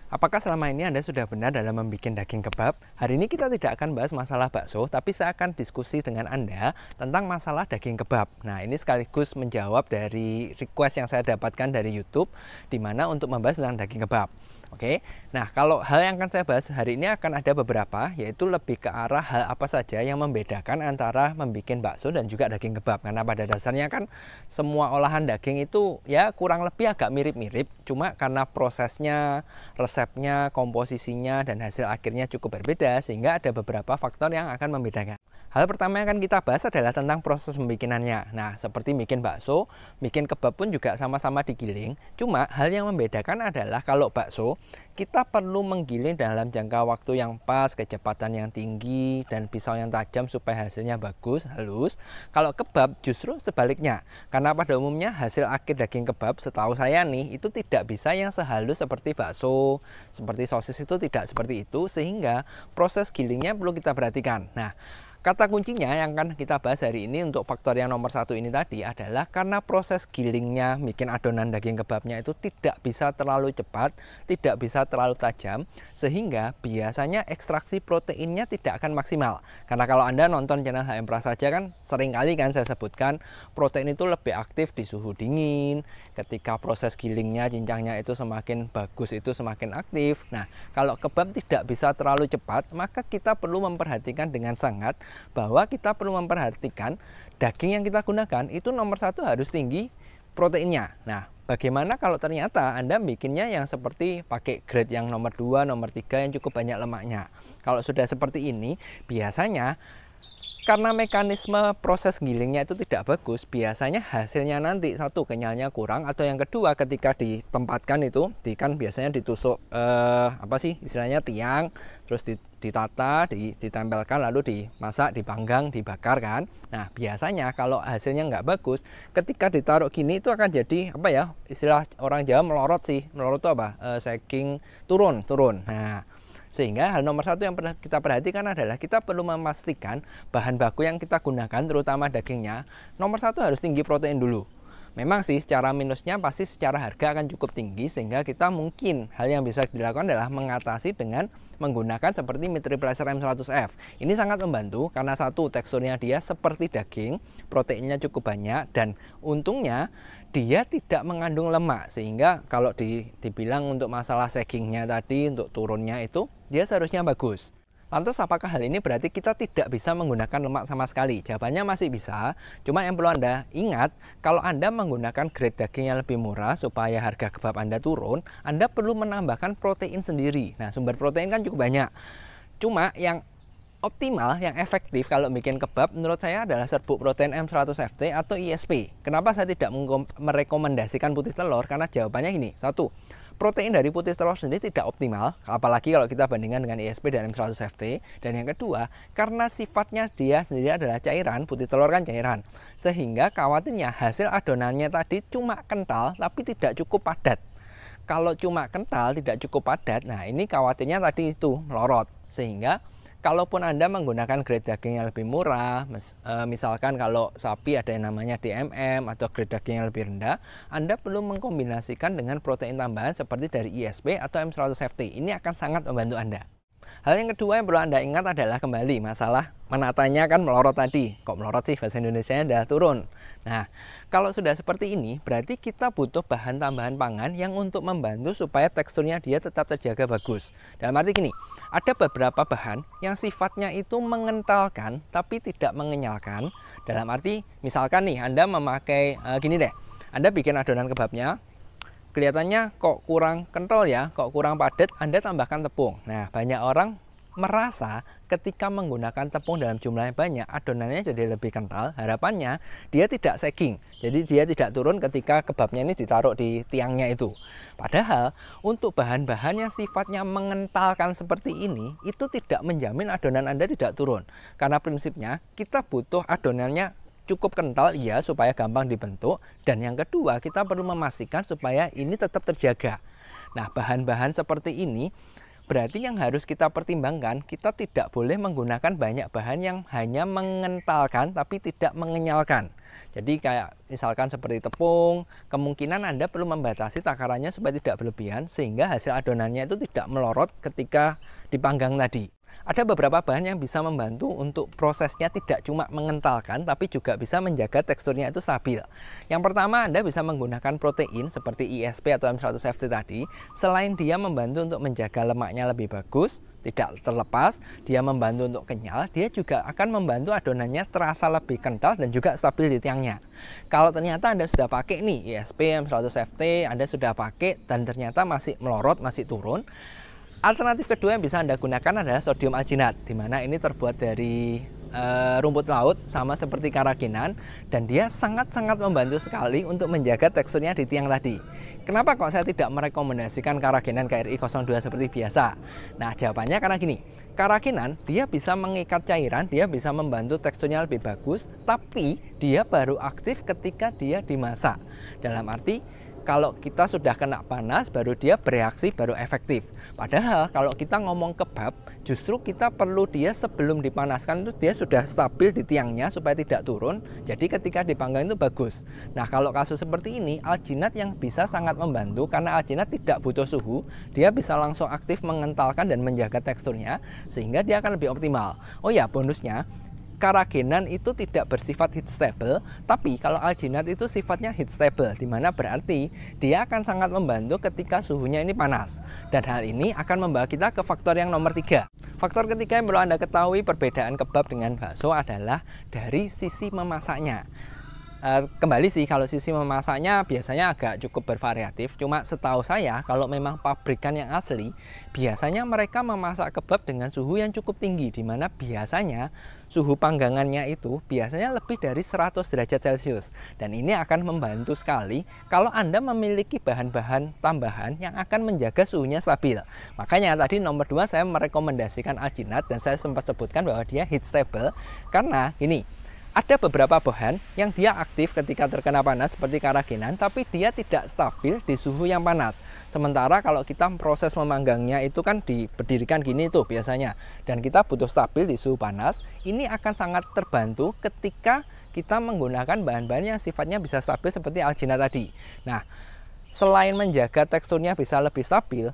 Apakah selama ini Anda sudah benar dalam membuat daging kebab? Hari ini kita tidak akan bahas masalah bakso, tapi saya akan diskusi dengan Anda tentang masalah daging kebab. Nah, ini sekaligus menjawab dari request yang saya dapatkan dari YouTube, di mana untuk membahas tentang daging kebab. Oke, nah kalau hal yang akan saya bahas hari ini akan ada beberapa, yaitu lebih ke arah hal apa saja yang membedakan antara membuat bakso dan juga daging kebab. Karena pada dasarnya kan semua olahan daging itu ya kurang lebih agak mirip-mirip, cuma karena prosesnya, resepnya, komposisinya, dan hasil akhirnya cukup berbeda, sehingga ada beberapa faktor yang akan membedakan. Hal pertama yang akan kita bahas adalah tentang proses pembikinannya. Nah, seperti bikin bakso, bikin kebab pun juga sama-sama digiling. Cuma hal yang membedakan adalah kalau bakso, kita perlu menggiling dalam jangka waktu yang pas, kecepatan yang tinggi, dan pisau yang tajam supaya hasilnya bagus, halus. Kalau kebab justru sebaliknya. Karena pada umumnya hasil akhir daging kebab, setahu saya nih, itu tidak bisa yang sehalus seperti bakso, seperti sosis itu tidak seperti itu, sehingga proses gilingnya perlu kita perhatikan. Nah, kata kuncinya yang akan kita bahas hari ini untuk faktor yang nomor satu ini tadi adalah karena proses gilingnya, bikin adonan daging kebabnya itu tidak bisa terlalu cepat, tidak bisa terlalu tajam, sehingga biasanya ekstraksi proteinnya tidak akan maksimal. Karena kalau Anda nonton channel HM Prasaja kan sering kali kan saya sebutkan protein itu lebih aktif di suhu dingin, ketika proses gilingnya, cincangnya itu semakin bagus itu semakin aktif. Nah, kalau kebab tidak bisa terlalu cepat, maka kita perlu memperhatikan dengan sangat bahwa kita perlu memperhatikan daging yang kita gunakan itu nomor satu harus tinggi proteinnya. Nah, bagaimana kalau ternyata Anda bikinnya yang seperti pakai grade yang nomor 2, nomor 3 yang cukup banyak lemaknya. Kalau sudah seperti ini, biasanya karena mekanisme proses gilingnya itu tidak bagus, biasanya hasilnya nanti satu kenyalnya kurang, atau yang kedua ketika ditempatkan itu kan biasanya ditusuk apa sih istilahnya tiang, terus ditata, ditempelkan, lalu dimasak, dipanggang, dibakar kan. Nah, biasanya kalau hasilnya nggak bagus, ketika ditaruh gini itu akan jadi apa ya, istilah orang Jawa melorot sih. Melorot itu apa? Saking turun. Nah, sehingga hal nomor satu yang perlu kita perhatikan adalah kita perlu memastikan bahan baku yang kita gunakan, terutama dagingnya, nomor satu harus tinggi protein dulu. Memang sih secara minusnya pasti secara harga akan cukup tinggi, sehingga kita mungkin hal yang bisa dilakukan adalah mengatasi dengan menggunakan seperti Meat Replacer M100F. Ini sangat membantu karena satu, teksturnya dia seperti daging, proteinnya cukup banyak, dan untungnya dia tidak mengandung lemak, sehingga kalau dibilang untuk masalah saggingnya tadi, untuk turunnya itu dia seharusnya bagus. Lantas apakah hal ini berarti kita tidak bisa menggunakan lemak sama sekali? Jawabannya masih bisa, cuma yang perlu Anda ingat, kalau Anda menggunakan grade daging yang lebih murah supaya harga kebab Anda turun, Anda perlu menambahkan protein sendiri. Nah, sumber protein kan cukup banyak. Cuma yang optimal, yang efektif kalau bikin kebab menurut saya adalah serbuk protein M100FT atau ISP. Kenapa saya tidak merekomendasikan putih telur? Karena jawabannya gini, satu, protein dari putih telur sendiri tidak optimal, apalagi kalau kita bandingkan dengan ISP dan M100FT. Dan yang kedua, karena sifatnya dia sendiri adalah cairan, putih telur kan cairan, sehingga khawatirnya hasil adonannya tadi cuma kental tapi tidak cukup padat. Kalau cuma kental tidak cukup padat, nah ini khawatirnya tadi itu melorot. Sehingga kalaupun Anda menggunakan grade daging yang lebih murah, misalkan kalau sapi ada yang namanya DMM atau grade daging yang lebih rendah, Anda perlu mengkombinasikan dengan protein tambahan seperti dari ISP atau M100FT. Ini akan sangat membantu Anda. Hal yang kedua yang perlu Anda ingat adalah kembali masalah menatanya kan melorot tadi. Kok melorot sih, bahasa Indonesianya adalah turun. Nah, kalau sudah seperti ini, berarti kita butuh bahan tambahan pangan yang untuk membantu supaya teksturnya dia tetap terjaga bagus. Dalam arti gini, ada beberapa bahan yang sifatnya itu mengentalkan tapi tidak mengenyalkan. Dalam arti, misalkan nih, Anda memakai, gini deh, Anda bikin adonan kebabnya, kelihatannya kok kurang kental ya, kok kurang padat, Anda tambahkan tepung. Nah, banyak orang merasa ketika menggunakan tepung dalam jumlah yang banyak, adonannya jadi lebih kental. Harapannya dia tidak sagging, jadi dia tidak turun ketika kebabnya ini ditaruh di tiangnya itu. Padahal untuk bahan-bahan yang sifatnya mengentalkan seperti ini, itu tidak menjamin adonan Anda tidak turun. Karena prinsipnya kita butuh adonannya cukup kental ya supaya gampang dibentuk, dan yang kedua kita perlu memastikan supaya ini tetap terjaga. Nah, bahan-bahan seperti ini Berarti yang harus kita pertimbangkan, kita tidak boleh menggunakan banyak bahan yang hanya mengentalkan tapi tidak mengenyalkan. Jadi kayak misalkan seperti tepung, kemungkinan Anda perlu membatasi takarannya supaya tidak berlebihan sehingga hasil adonannya itu tidak melorot ketika dipanggang tadi. Ada beberapa bahan yang bisa membantu untuk prosesnya tidak cuma mengentalkan, tapi juga bisa menjaga teksturnya itu stabil. Yang pertama, Anda bisa menggunakan protein seperti ISP atau M100FT tadi. Selain dia membantu untuk menjaga lemaknya lebih bagus, tidak terlepas, dia membantu untuk kenyal, dia juga akan membantu adonannya terasa lebih kental dan juga stabil di tiangnya. Kalau ternyata Anda sudah pakai nih ISP, M100FT, Anda sudah pakai dan ternyata masih melorot, masih turun, alternatif kedua yang bisa Anda gunakan adalah sodium alginat, di mana ini terbuat dari rumput laut sama seperti karagenan, dan dia sangat-sangat membantu sekali untuk menjaga teksturnya di tiang tadi. Kenapa kok saya tidak merekomendasikan karagenan KRI 02 seperti biasa? Nah, jawabannya karena gini, karagenan dia bisa mengikat cairan, dia bisa membantu teksturnya lebih bagus, tapi dia baru aktif ketika dia dimasak. Dalam arti, kalau kita sudah kena panas, baru dia bereaksi, baru efektif. Padahal kalau kita ngomong kebab, justru kita perlu dia sebelum dipanaskan itu dia sudah stabil di tiangnya supaya tidak turun. Jadi ketika dipanggang itu bagus. Nah, kalau kasus seperti ini, alginat yang bisa sangat membantu karena alginat tidak butuh suhu, dia bisa langsung aktif mengentalkan dan menjaga teksturnya sehingga dia akan lebih optimal. Oh ya, bonusnya, karagenan itu tidak bersifat heat stable, tapi kalau alginat itu sifatnya heat stable, dimana berarti dia akan sangat membantu ketika suhunya ini panas. Dan hal ini akan membawa kita ke faktor yang nomor 3. Faktor ketiga yang perlu Anda ketahui perbedaan kebab dengan bakso adalah dari sisi memasaknya. Kembali sih, kalau sisi memasaknya biasanya agak cukup bervariatif. Cuma setahu saya kalau memang pabrikan yang asli, biasanya mereka memasak kebab dengan suhu yang cukup tinggi, dimana biasanya suhu panggangannya itu biasanya lebih dari 100 derajat Celcius. Dan ini akan membantu sekali kalau Anda memiliki bahan-bahan tambahan yang akan menjaga suhunya stabil. Makanya tadi nomor 2 saya merekomendasikan alginat, dan saya sempat sebutkan bahwa dia heat stable karena ini, ada beberapa bahan yang dia aktif ketika terkena panas seperti karagenan, tapi dia tidak stabil di suhu yang panas. Sementara kalau kita proses memanggangnya itu kan diberdirikan gini tuh biasanya, dan kita butuh stabil di suhu panas. Ini akan sangat terbantu ketika kita menggunakan bahan-bahan yang sifatnya bisa stabil seperti alginat tadi. Nah, selain menjaga teksturnya bisa lebih stabil,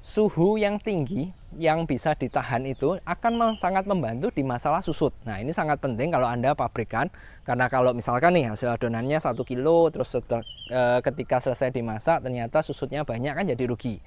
suhu yang tinggi yang bisa ditahan itu akan sangat membantu di masalah susut. Nah, ini sangat penting kalau Anda pabrikan, karena kalau misalkan nih hasil adonannya 1 kilo terus ketika selesai dimasak ternyata susutnya banyak, kan jadi rugi.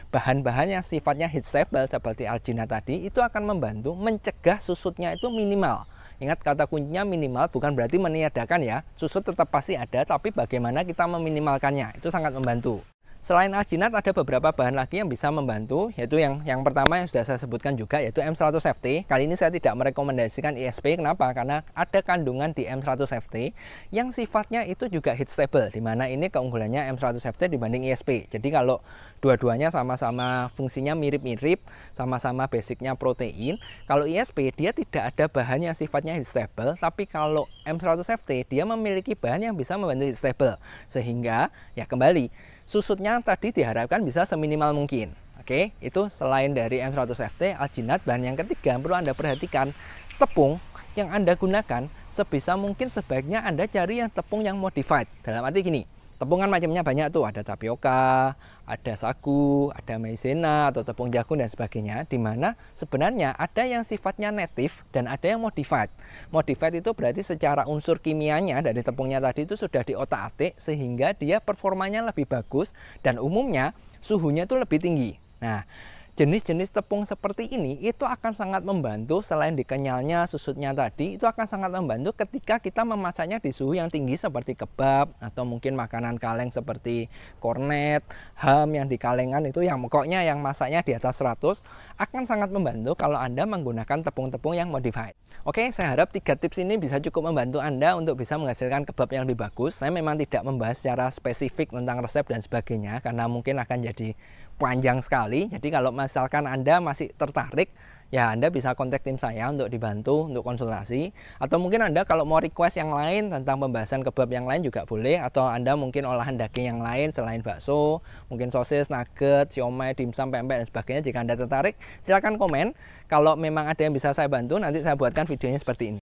Bahan-bahan yang sifatnya heat stable seperti alginat tadi itu akan membantu mencegah susutnya itu minimal. Ingat, kata kuncinya minimal, bukan berarti meniadakan ya. Susut tetap pasti ada, tapi bagaimana kita meminimalkannya itu sangat membantu. Selain alginat, ada beberapa bahan lagi yang bisa membantu, yaitu yang pertama yang sudah saya sebutkan juga, yaitu M100FT. Kali ini saya tidak merekomendasikan ISP. Kenapa? Karena ada kandungan di M100FT yang sifatnya itu juga heat stable, dimana ini keunggulannya M100FT dibanding ISP. Jadi kalau dua-duanya sama-sama fungsinya mirip-mirip, sama-sama basicnya protein, kalau ISP dia tidak ada bahan yang sifatnya heat stable, tapi kalau M100FT dia memiliki bahan yang bisa membantu heat stable, sehingga ya kembali, susutnya tadi diharapkan bisa seminimal mungkin. Oke, itu selain dari M100FT, alginat, bahan yang ketiga yang perlu Anda perhatikan, tepung yang Anda gunakan sebisa mungkin sebaiknya Anda cari yang tepung yang modified. Dalam arti gini, tepung kan macamnya banyak tuh, ada tapioka, ada sagu, ada maizena atau tepung jagung dan sebagainya, dimana sebenarnya ada yang sifatnya native dan ada yang modified. Modified itu berarti secara unsur kimianya dari tepungnya tadi itu sudah diotak-atik sehingga dia performanya lebih bagus dan umumnya suhunya itu lebih tinggi. Nah, jenis-jenis tepung seperti ini itu akan sangat membantu, selain dikenyalnya susutnya tadi, itu akan sangat membantu ketika kita memasaknya di suhu yang tinggi seperti kebab atau mungkin makanan kaleng seperti kornet, ham yang di kalengan itu, yang pokoknya yang masaknya di atas 100, akan sangat membantu kalau Anda menggunakan tepung-tepung yang modified. Oke, saya harap 3 tips ini bisa cukup membantu Anda untuk bisa menghasilkan kebab yang lebih bagus. Saya memang tidak membahas secara spesifik tentang resep dan sebagainya karena mungkin akan jadi panjang sekali. Jadi kalau misalkan Anda masih tertarik, ya Anda bisa kontak tim saya untuk dibantu untuk konsultasi. Atau mungkin Anda kalau mau request yang lain tentang pembahasan kebab yang lain juga boleh. Atau Anda mungkin olahan daging yang lain selain bakso, mungkin sosis, nugget, siomay, dimsum, pempek, dan sebagainya. Jika Anda tertarik, silakan komen. Kalau memang ada yang bisa saya bantu, nanti saya buatkan videonya seperti ini.